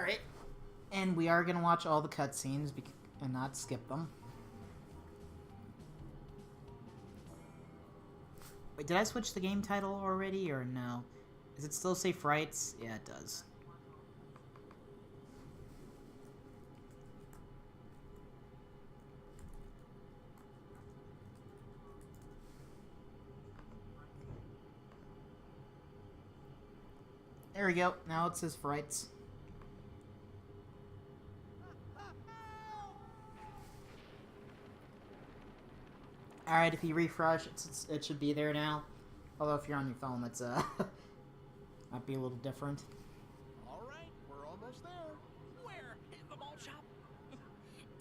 Alright. And we are gonna watch all the cutscenes and not skip them. Wait, did I switch the game title already, or no? Does it still say Frights? Yeah, it does. There we go. Now it says Frights. Alright, if you refresh, it should be there now. Although if you're on your phone, that's might be a little different. Alright, we're almost there. Where? In the mall shop?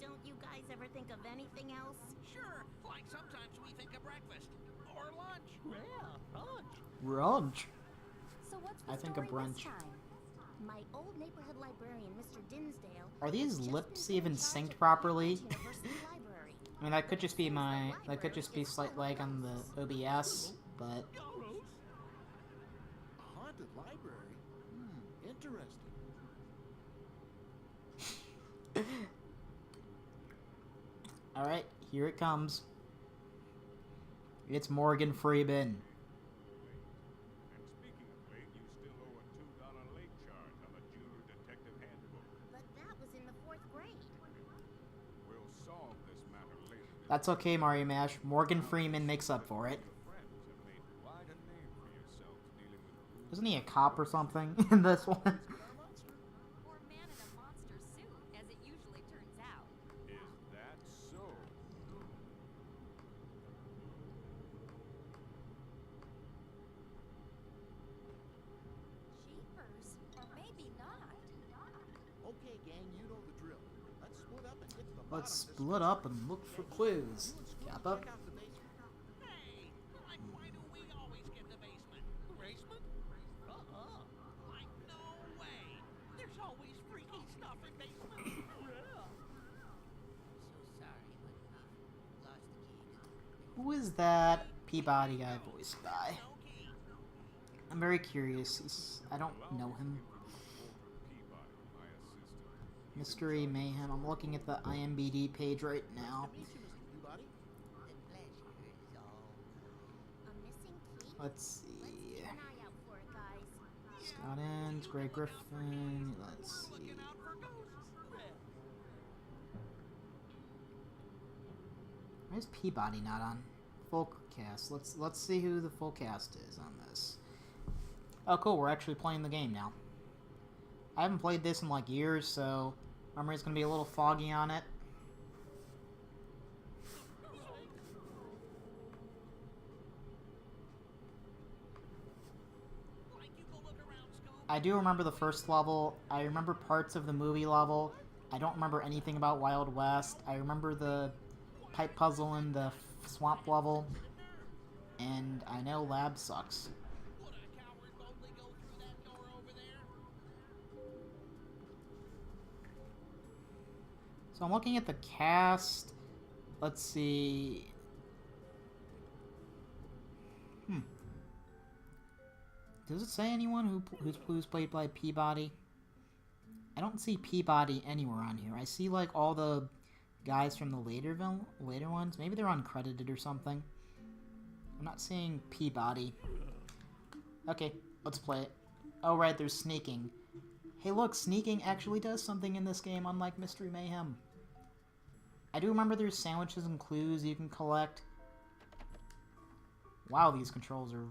Don't you guys ever think of anything else? Sure, like sometimes we think of breakfast. Or lunch. Yeah, lunch. Brunch. So what's the I think a story brunch. this time? My old neighborhood librarian, Mr. Dinsdale. Are these has just lips been even put in charge synced of properly? University Library. I mean, that could just be slight lag on the OBS, but A haunted library? Interesting. alright, here it comes. It's Morgan Freeman. And speaking of late, you still owe a $2 late charge on the Junior Detective Handbook. But that was in the 4th grade. We'll solve this matter later. That's okay, Mario Mash. Morgan Freeman makes up for it. Your friends have made quite a name for yourselves dealing with Isn't he a cop or something in this one? Or man in a monster suit, as it usually turns out. Is that so? Jeepers, or maybe not. Okay, gang, you know the drill. Let's split up and get to the bottom Let's of this split up and look for clues. Kappa. Check out the basement. Hey, like why do we always get the basement? The basement? Like no way. There's always freaky stuff in basements. So sorry, but we've lost the key. Who is that Peabody guy voiced by? No key. I'm very curious. I don't know him. Peabody, my assistant. Mystery Mayhem. I'm looking at the IMDb page right now. Nice to meet you, Mr. Peabody. The pleasure is all. A missing key? Let's see. Keep an eye out for it, guys. Scott Innes, Greg Griffin. Let's see. Looking out for ghosts. Why is Peabody not on full cast? Let's see who the full cast is on this. Oh, cool. We're actually playing the game now. I haven't played this in like years, so memory's gonna be a little foggy on it. Like you go look around, Scoob. I do remember the first level. I remember parts of the movie level. I don't remember anything about Wild West. I remember the pipe puzzle in the swamp level. And I know lab sucks. Would a coward boldly go through that door over there? So I'm looking at the cast. Let's see. Does it say anyone who's played by Peabody? I don't see Peabody anywhere on here. I see like all the guys from the later ones. Maybe they're uncredited or something. I'm not seeing Peabody. Okay, let's play it. Oh right, there's sneaking. Hey look, sneaking actually does something in this game, unlike Mystery Mayhem. I do remember there's sandwiches and clues you can collect. Wow, these controls are...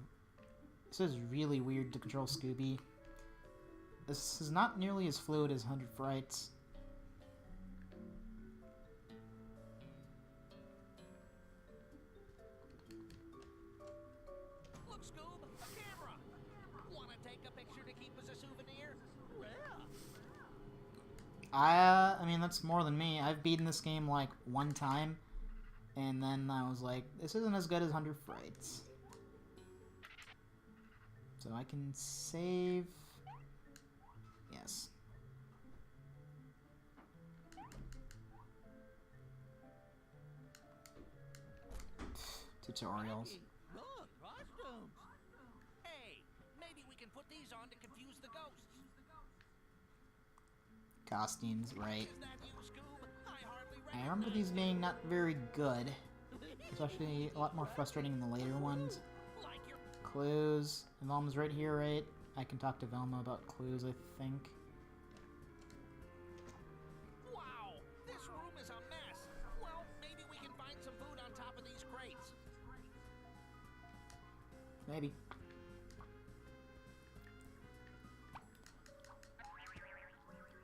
This is really weird to control Scooby. This is not nearly as fluid as 100 Frights. Look, Scoob, a camera. Wanna take a picture to keep as a souvenir? I mean, that's more than me. I've beaten this game like one time, and then I was like, this isn't as good as 100 Frights. So I can save... Yes. Tutorials. Look, costumes. Hey, maybe we can put these on to confuse the ghosts. costumes, right? Is that you, Scoob? I hardly I remember these being not very good. Especially a lot more frustrating in the later ones. like your Clues. Velma's right here, right? I can talk to Velma about clues, I think. Wow, this room is a mess. Well, maybe we can find some food on top of these crates. Maybe.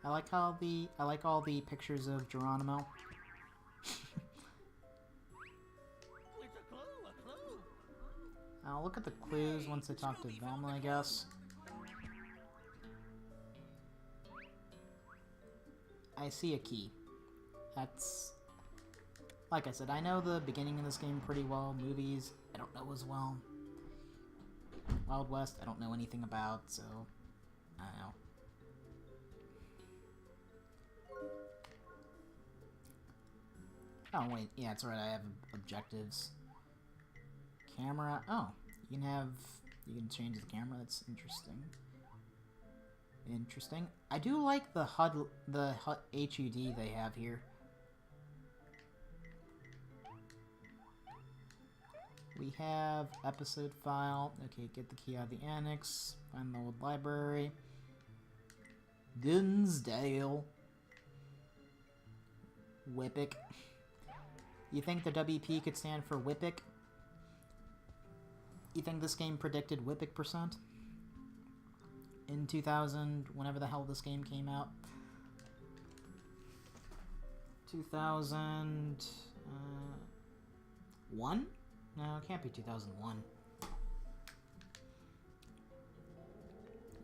I like all the pictures of Geronimo. It's a clue. I'll look at the clues once I talk to Velma, I guess. I see a key. That's... Like I said, I know the beginning of this game pretty well. Movies, I don't know as well. Wild West, I don't know anything about, so... I don't know. Oh, wait. Yeah, it's right. I have objectives. Camera. Oh, you can change the camera. That's interesting. Interesting. I do like the HUD they have here. We have episode file. Okay, get the key out of the annex. Find the old library. Dinsdale. Whippick. You think the WP could stand for Whippick? You think this game predicted Whippick %? In 2000, whenever the hell this game came out? 2001? No, it can't be 2001.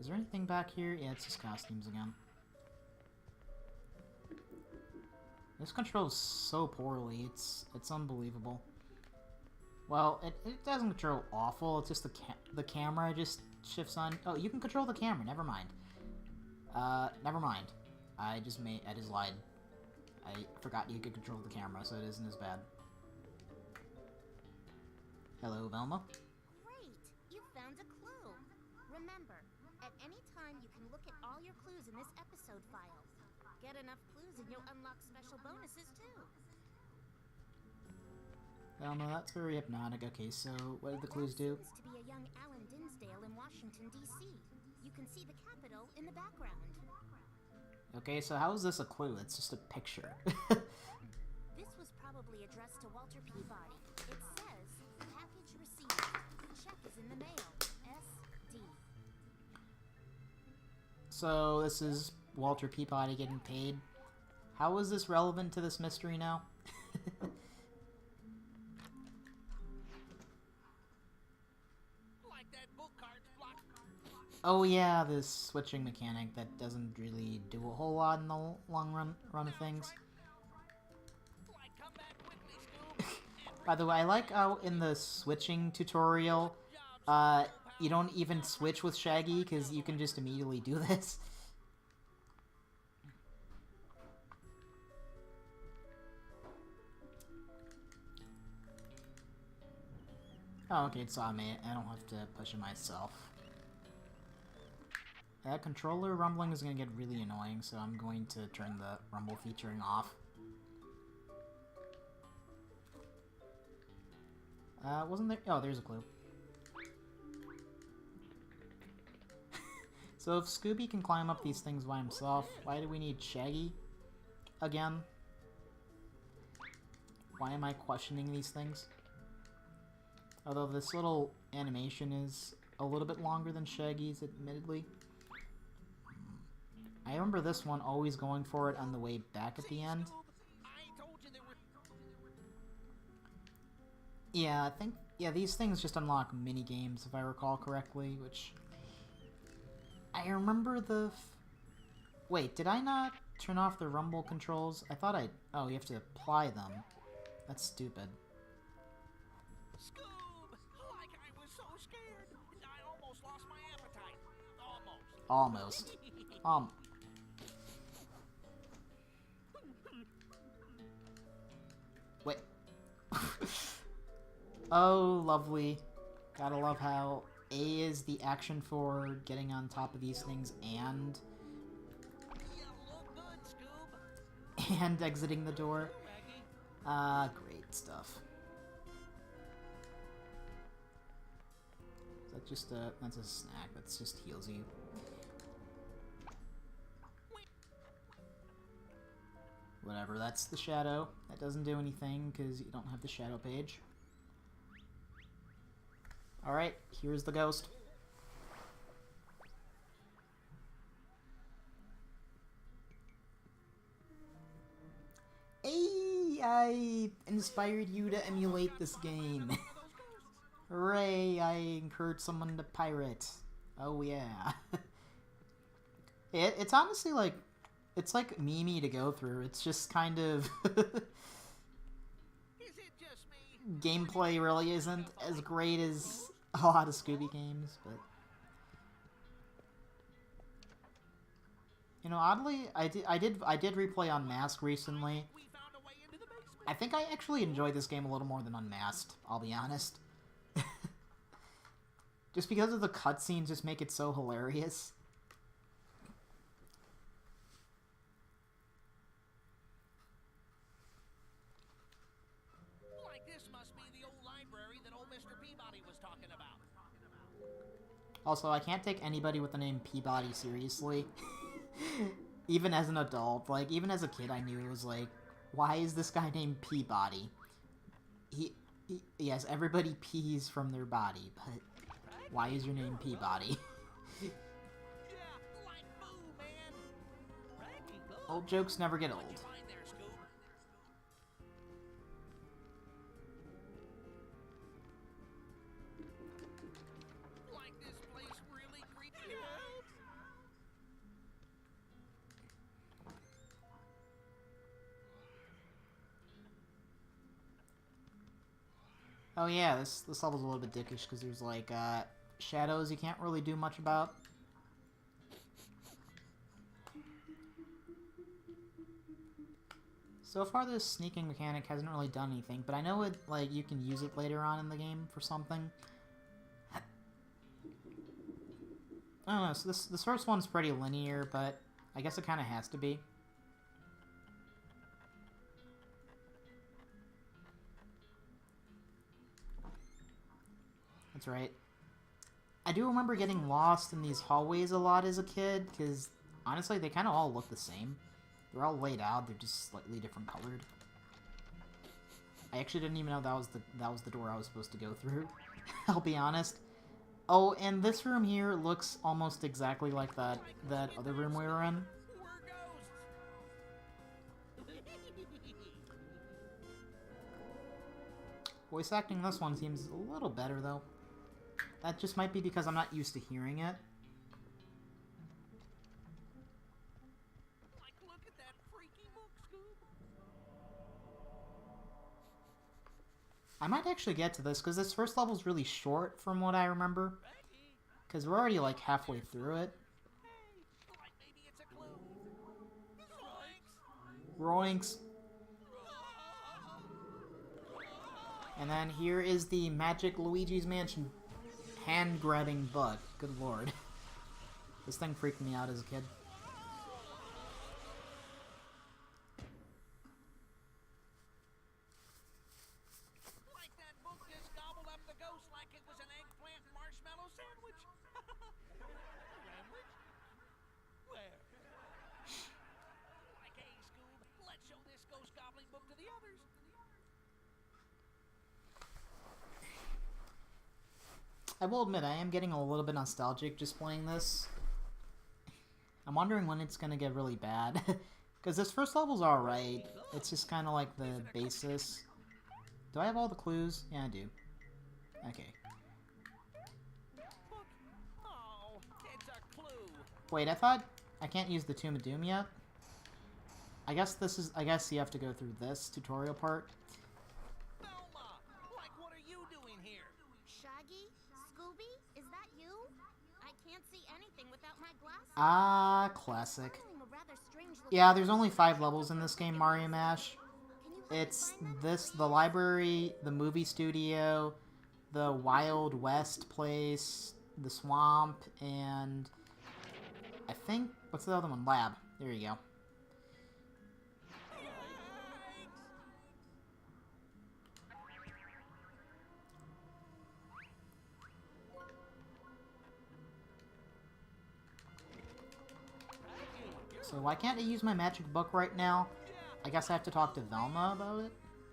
Is there anything back here? Yeah, it's just costumes again. This controls so poorly, it's unbelievable. Well, it doesn't control awful, it's just the camera just shifts on. Oh, you can control the camera, never mind. Never mind. I just lied. I forgot you could control the camera, so it isn't as bad. Hello, Velma. Great! You found a clue. Remember, at any time you can look at all your clues in this episode file. Get enough clues and you'll unlock special bonuses too. Velma, that's very hypnotic. Okay, so what did the clues do? Seems to be a young Alan Dinsdale in Washington, D.C. You can see the Capitol in the background. Okay, so how is this a clue? It's just a picture. This was probably addressed to Walter Peabody. It says, package received. Check is in the mail. S.D. So this is Walter Peabody getting paid. How is this relevant to this mystery now? Like that book card's blocked. Oh yeah, this switching mechanic that doesn't really do a whole lot in the long run of things. Like, come back quickly, Scoob. By the way, I like how in the switching tutorial, you don't even switch with Shaggy because you can just immediately do this. Oh, okay, it saw me. I don't have to push it myself. That controller rumbling is going to get really annoying, so I'm going to turn the rumble featuring off. Wasn't there? Oh, there's a clue. So if Scooby can climb up these things by himself, why do we need Shaggy again? Why am I questioning these things? Although this little animation is a little bit longer than Shaggy's, admittedly. I remember this one always going for it on the way back at the end. I told you there were... Yeah, I think... Yeah, these things just unlock mini-games, if I recall correctly, which... I remember the... Wait, did I not turn off the rumble controls? I thought I... Oh, you have to apply them. That's stupid. Scoob! Like I was so scared. I almost lost my appetite. Almost. Wait. Oh, lovely. Gotta love how A is the action for getting on top of these things and... You look good, and exiting the door. Maggie. Great stuff. Is that just a... That's a snack. That just heals you. Whatever, that's the shadow. That doesn't do anything because you don't have the shadow page. Alright, here's the ghost. Hey, I inspired you to emulate this game. Hooray, I encouraged someone to pirate. Oh yeah. It's honestly like... It's like memey to go through. It's just kind of... Is it just me? Gameplay really isn't as great as a lot of Scooby games, but... You know, oddly, I did replay Unmasked recently. We found a way into the basement. I think I actually enjoy this game a little more than Unmasked, I'll be honest. Just because of the cutscenes just make it so hilarious. Like this must be the old library that old Mr. Peabody was talking about. Also, I can't take anybody with the name Peabody seriously. Even as an adult. Like, even as a kid, I knew it was like, why is this guy named Peabody? Yes, everybody pees from their body, but why is your name Peabody? Yeah, like boo, man. Raggy, good. Old jokes never get old. What'd you find there, Scoop? Like this place really creeped you out? Oh yeah, this level's a little bit dickish because there's like shadows you can't really do much about. So far this sneaking mechanic hasn't really done anything, but I know it like you can use it later on in the game for something. I don't know, so this first one's pretty linear, but I guess it kind of has to be. That's right. I do remember getting lost in these hallways a lot as a kid, because honestly, they kind of all look the same. They're all laid out, they're just slightly different colored. I actually didn't even know that was the door I was supposed to go through. I'll be honest. Oh, and this room here looks almost exactly like that other room we were in. We're ghosts. Voice acting in this one seems a little better, though. That just might be because I'm not used to hearing it. Like, look at that freaky book, Scoop. I might actually get to this, because this first level's really short from what I remember. Maggie. Because we're already, like, halfway through it. Hey, like maybe it's a clue. Zoinks. Roinks. And then here is the Magic Luigi's Mansion hand-grabbing book. Good lord. This thing freaked me out as a kid. Like that book just gobbled up the ghost like it was an eggplant and marshmallow sandwich. Sandwich? Where? Like, hey, Scoob, let's show this ghost gobbling book to the others. I will admit, I am getting a little bit nostalgic just playing this. I'm wondering when it's gonna get really bad. Because this first level's alright. It's just kind of like the basis. Do I have all the clues? Yeah, I do. Okay. Look. Oh, it's a clue. Wait, I thought I can't use the Tomb of Doom yet? I guess you have to go through this tutorial part. Velma, like, what are you doing here? Shaggy? Scooby? Is that you? I can't see anything without my glasses. Ah, classic. Following a rather strange looking Yeah, there's only 5 levels in this game, Mario Mash. Can you help me It's find that, this, please? the library, the movie studio, the Wild West place, the swamp, and I think, what's the other one? Lab. There you go. Hey, So why can't I use my magic book right now? I guess I have to talk to Velma about it?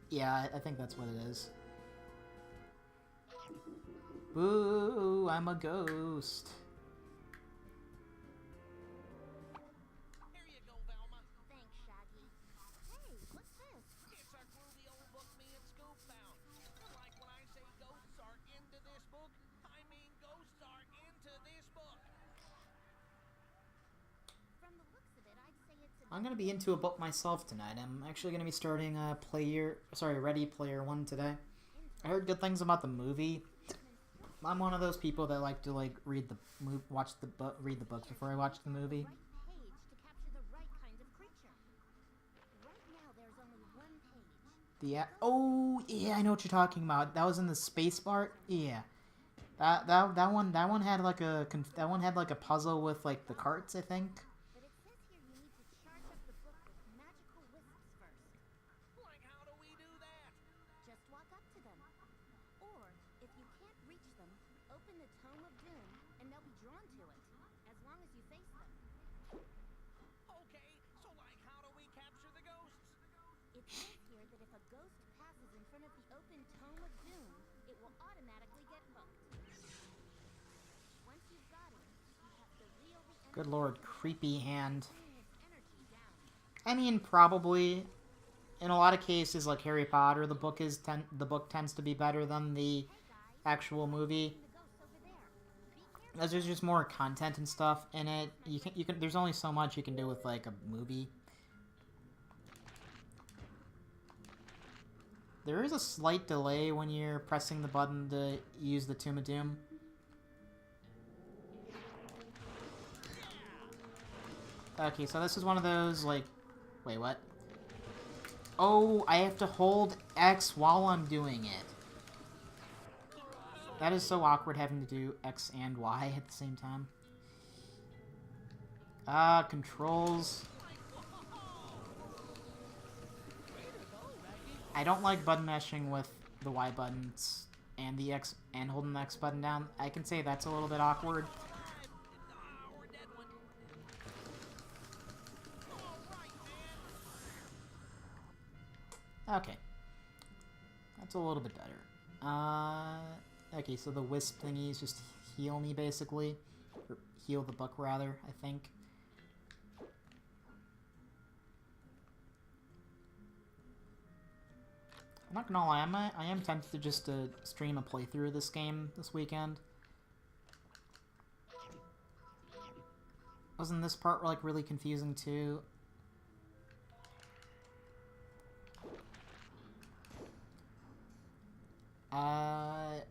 Yeah, I think that's what it is. Boo, I'm a ghost. Here you go, Velma. Thanks, Shaggy. Hey, what's this? It's a groovy old book me and Scoop found. Like when I say ghosts are into this book, I mean ghosts are into this book. From the looks of it, I'd say it's a I'm gonna be into a book myself tonight. I'm actually gonna be starting Ready Player One today. I heard good things about the movie. I'm one of those people that like to read the read the books before I watch the movie. right page to capture the right kind of creature. Right now, there's only one page. Oh yeah, I know what you're talking about. That was in the space part. Yeah, that one had like a puzzle with like the carts, I think. But it says here you need to charge up the book with magical wisps first. Like, how do we do that? Just walk up to them. Or, if you can't reach them, open the Tome of Doom, and they'll be drawn to it, as long as you face them. Okay, so like, how do we capture the ghosts? It says here that if a ghost passes in front of the open Tome of Doom, it will automatically get hooked. Once you've got him, you have to reel the energy Good lord, creepy hand. bring its energy down. I mean, probably. In a lot of cases, like Harry Potter, the book tends to be better than the actual movie. The ghosts over there. Be careful. As there's just more content and stuff in it. You can. There's only so much you can do with like a movie. There is a slight delay when you're pressing the button to use the Tomb of Doom. Okay, so this is one of those, like... Wait, what? Oh, I have to hold X while I'm doing it. That is so awkward having to do X and Y at the same time. Controls. I don't like button mashing with the Y buttons and the X and holding the X button down. I can say that's a little bit awkward. We're dead one. All right, man. Okay. That's a little bit better. Okay, so the wisp thingies just heal me, basically. Or heal the book, rather, I think. I'm not gonna lie, I am tempted to just stream a playthrough of this game this weekend. Wasn't this part, like, really confusing, too?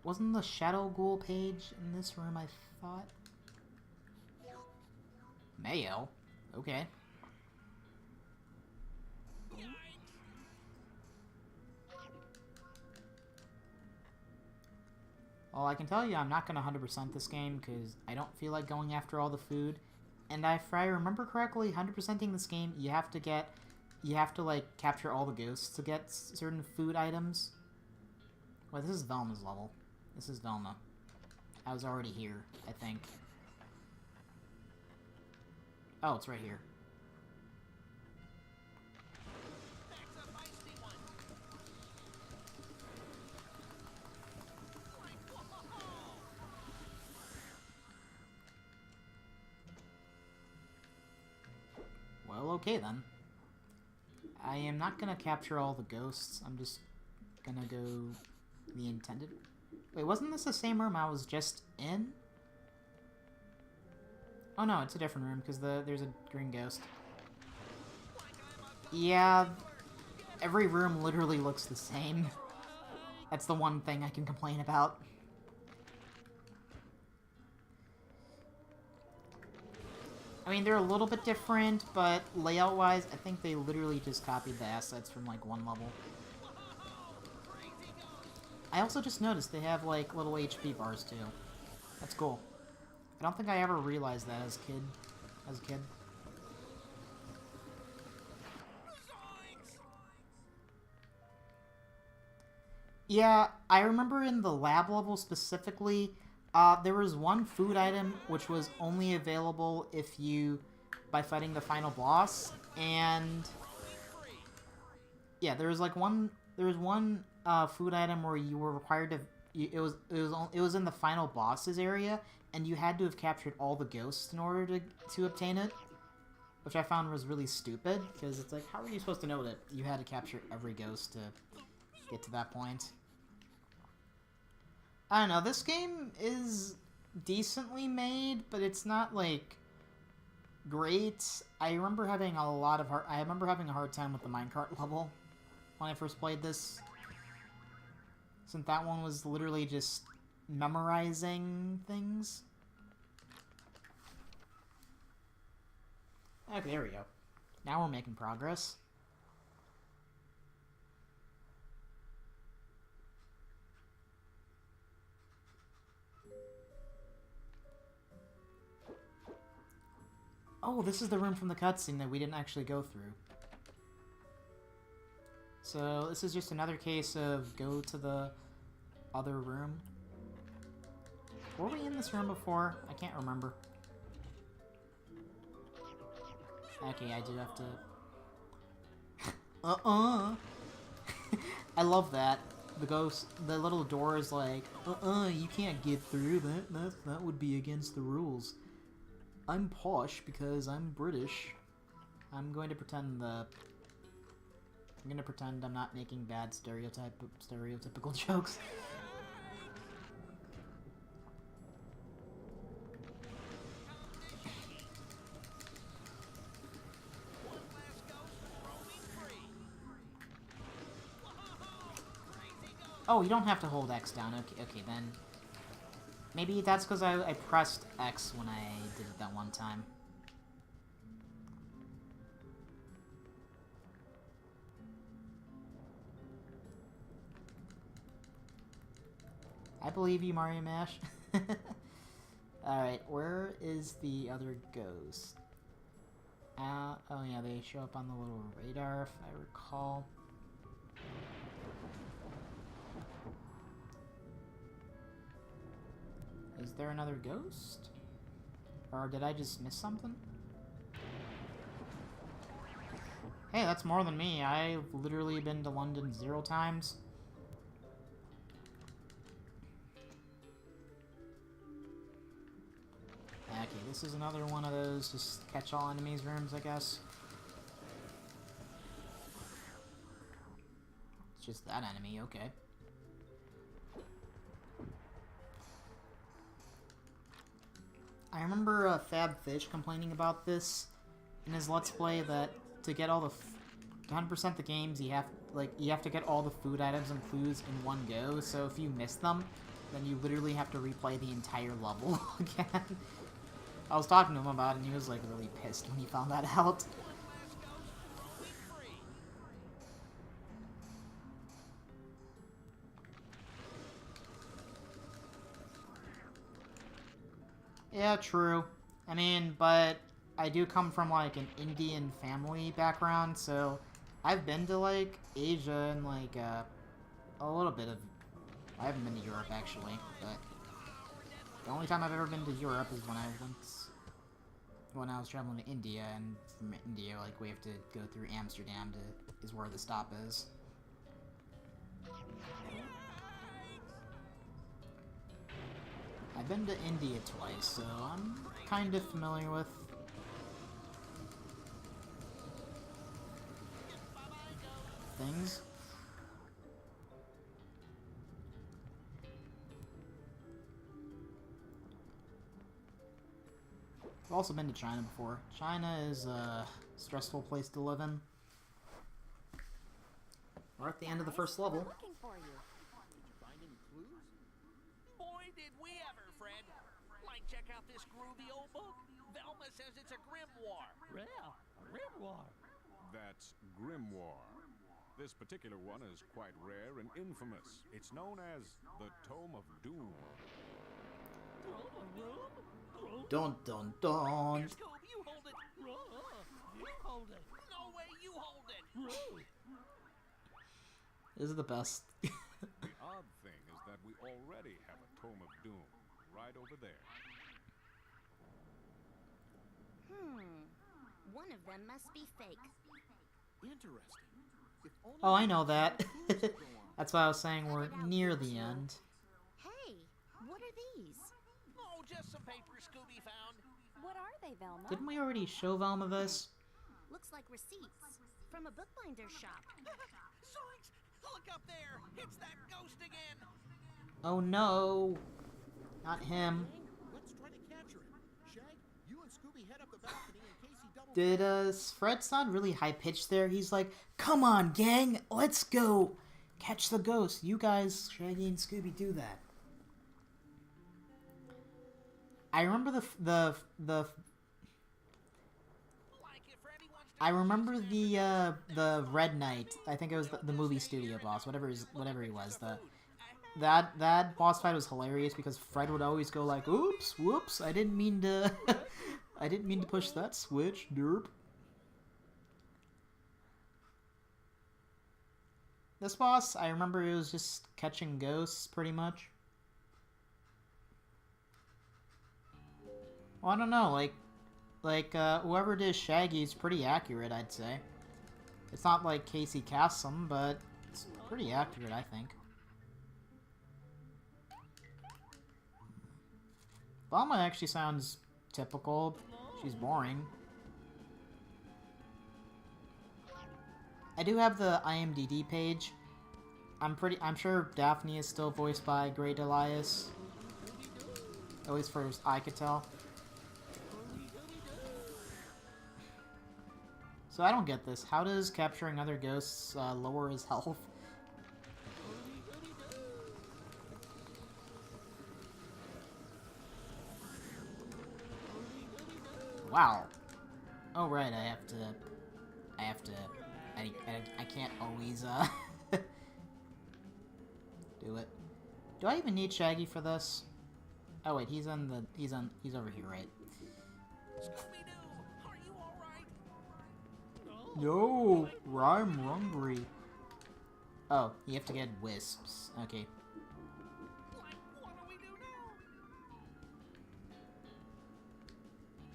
Wasn't the Shadow Ghoul page in this room, I thought? Mayo? Okay. Well, I can tell you I'm not going to 100% this game, because I don't feel like going after all the food. And if I remember correctly, 100%ing this game, you have to, like, capture all the ghosts to get certain food items. Well, this is Velma's level. This is Velma. I was already here, I think. Oh, it's right here. That's a feisty one. Like, whoa. Well, okay then. I am not gonna capture all the ghosts. I'm just gonna go the intended... Wait, wasn't this the same room I was just in? Oh no, it's a different room, because there's a green ghost. Yeah, every room literally looks the same. That's the one thing I can complain about. I mean, they're a little bit different, but layout-wise, I think they literally just copied the assets from, like, one level. I also just noticed they have, like, little HP bars, too. That's cool. I don't think I ever realized that as a kid. Yeah, I remember in the lab level specifically, there was one food item which was only available if you by fighting the final boss, and yeah, there was one food item where you were required to. It was in the final boss's area, and you had to have captured all the ghosts in order to obtain it, which I found was really stupid, because it's like, how are you supposed to know that you had to capture every ghost to get to that point? I don't know, this game is decently made, but it's not, like, great. I remember having a hard time with the minecart level when I first played this, since that one was literally just memorizing things. Okay, there we go. Now we're making progress. Oh, this is the room from the cutscene that we didn't actually go through. So, this is just another case of go to the other room. Were we in this room before? I can't remember. Okay, I do have to... I love that. The little door is like, you can't get through that. That would be against the rules. I'm posh because I'm British. I'm going to pretend I'm not making bad stereotypical jokes. Oh, you don't have to hold X down. Okay, then. Maybe that's because I pressed X when I did it that one time. I believe you, Mario Mash. Alright, where is the other ghost? Oh yeah, they show up on the little radar, if I recall. Is there another ghost? Or did I just miss something? Hey, that's more than me. I've literally been to London 0 times. Okay, this is another one of those just catch-all enemies rooms, I guess. It's just that enemy, okay. I remember Fab Fish complaining about this in his Let's Play, that to get all the 100% the games, you have to get all the food items and clues in one go. So if you miss them, then you literally have to replay the entire level again. I was talking to him about it, and he was like really pissed when he found that out. Yeah, true. I mean, but I do come from, like, an Indian family background, so I've been to, like, Asia and, like, a little bit of... I haven't been to Europe, actually, but the only time I've ever been to Europe is when I was traveling to India, and from India, like, we have to go through Amsterdam is where the stop is. I've been to India twice, so I'm kind of familiar with things. I've also been to China before. China is a stressful place to live in. We're at the end of the first level. Looking for you. Find any clues? Boy, did we ever, Fred. Like, check out this groovy old book. Velma says it's a grimoire. Yeah, grimoire. That's grimoire. This particular one is quite rare and infamous. It's known as the Tome of Doom. Dun dun dun. Here, Scoob, you hold it. You hold it. No way, you hold it. This is the best. The odd thing is that we already have a Tome of Doom right over there. One of them must be fake. Interesting. If only Oh, I we know had that. some clues to go on. That's why I was saying we're near the end. Hey, what are these? Oh, just some papers Scooby found. What are they, Velma? Didn't we already show Velma this? Looks like receipts from a bookbinder's shop. Zoinks! Look up there! It's that ghost again! Oh no! Not him. Gang, let's try to capture him. Shag, you and Scooby head up the balcony in case he double. Did Fred sound really high pitched there? He's like, "Come on, gang, let's go catch the ghost. You guys, Shaggy and Scooby, do that." I remember the Like if anyone's I remember the Red Knight. I think it was the movie studio boss, whatever he was. That boss fight was hilarious because Fred would always go like, "Oops, whoops, I didn't mean to, I didn't mean to push that switch, derp." This boss, I remember it was just catching ghosts, pretty much. Well, I don't know, like whoever did Shaggy is pretty accurate, I'd say. It's not like Casey Kasem, but it's pretty accurate, I think. Velma actually sounds typical. She's boring. I do have the IMDb page. I'm sure Daphne is still voiced by Great Elias. At least for as I could tell. So I don't get this. How does capturing other ghosts lower his health? Wow. Oh right, I can't always do it. Do I even need Shaggy for this? Oh wait, he's over here, right? Scooby-Doo, are you alright? No, I'm hungry. Oh, you have to get wisps. Okay. Like, what do we do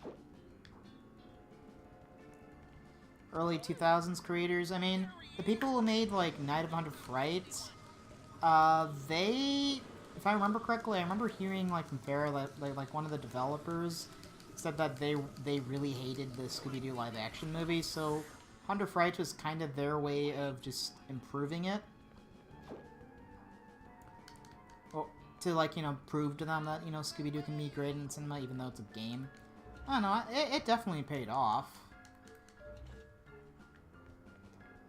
now? Early 2000s creators. I mean, the people who made like Night of Hundred Frights, they, if I remember correctly, I remember hearing like from Farrah, like one of the developers said that they really hated the Scooby-Doo live action movie. So Hundred Frights was kind of their way of just improving it. Well, to like, you know, prove to them that, you know, Scooby-Doo can be great in cinema even though it's a game. I don't know, it definitely paid off.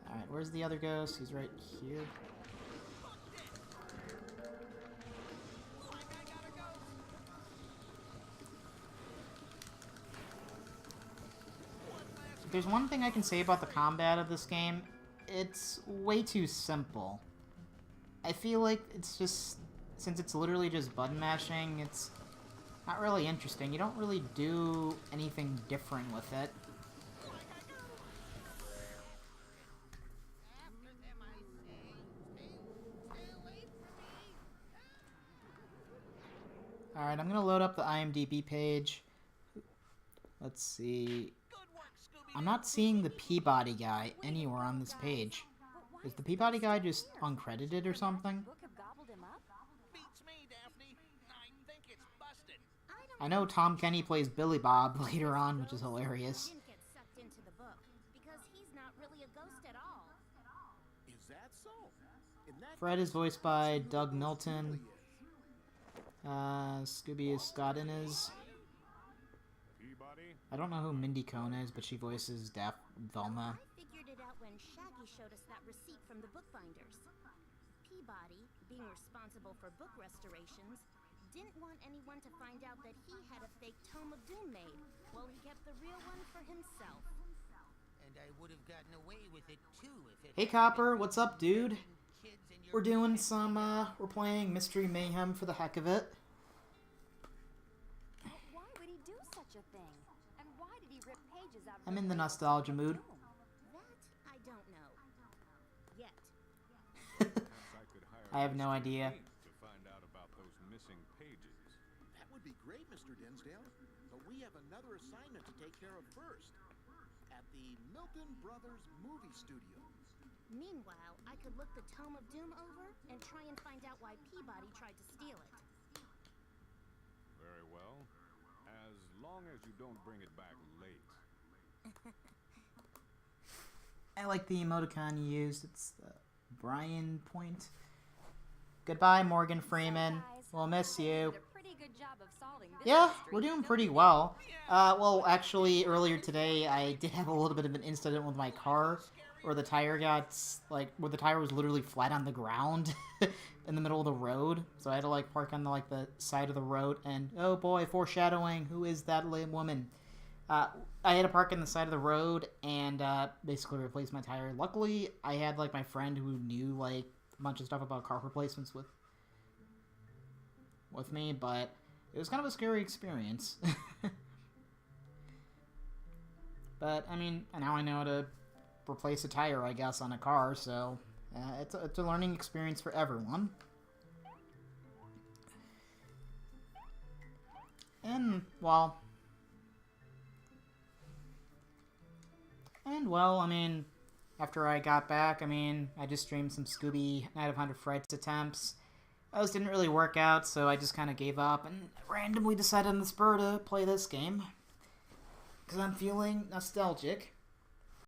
Alright, where's the other ghost? He's right here. If there's one thing I can say about the combat of this game, it's way too simple. I feel like it's just, since it's literally just button mashing, it's not really interesting. You don't really do anything different with it. Alright, I'm gonna load up the IMDb page. Let's see. I'm not seeing the Peabody guy anywhere on this page. Is the Peabody guy just uncredited or something? Book have gobbled him up? Beats me, Daphne. I think it's busted. I know Tom Kenny plays Billy Bob later on, which is hilarious. Didn't get sucked into the book because he's not really a ghost at all. Is that so? In that Fred is voiced by Doug Milton. really is. Scooby is Scott Innes. Peabody? I don't know who Mindy Cohn is, but she voices Velma. I figured it out when Shaggy showed us that receipt from the bookbinders. Peabody, being responsible for book restorations, didn't want anyone to find out that he had a fake Tome of Doom made, while he kept the real one for himself. And I would have gotten away with it too if it Hey hadn't Copper, been what's up, dude? kids in your We're doing some, we're playing Mystery Mayhem for the heck of it. But why would he do such a thing? And why did he rip pages out of I'm in the nostalgia mood. That I don't know. Yet. Perhaps I could hire I have no Mr. idea. Pink to find out about those missing pages. That would be great, Mr. Dinsdale. But we have another assignment to take care of first. at the Milton Brothers Movie Studios. Meanwhile, I could look the Tome of Doom over and try and find out why Peabody tried to steal it. Very well. As long as you don't bring it back late. I like the emoticon you used. It's the Brian point. Goodbye, Morgan Freeman. Guys, We'll miss you you. did a pretty good job of solving this Yeah, mystery, we're doing don't pretty you? well. Well, actually, earlier today, I did have a little bit of an incident with my car, where the tire where the tire was literally flat on the ground in the middle of the road. So I had to, like, park on the side of the road, and, oh boy, foreshadowing, who is that lame woman? I had to park on the side of the road and, basically replace my tire. Luckily, I had, like, my friend who knew, like, a bunch of stuff about car replacements with me, but it was kind of a scary experience. But, I mean, now I know how to replace a tire, I guess, on a car, so it's a learning experience for everyone. And, well, I mean, after I got back, I mean, I just streamed some Scooby Night of 100 Frights attempts. Those didn't really work out, so I just kind of gave up and randomly decided on the spur to play this game. Because I'm feeling nostalgic.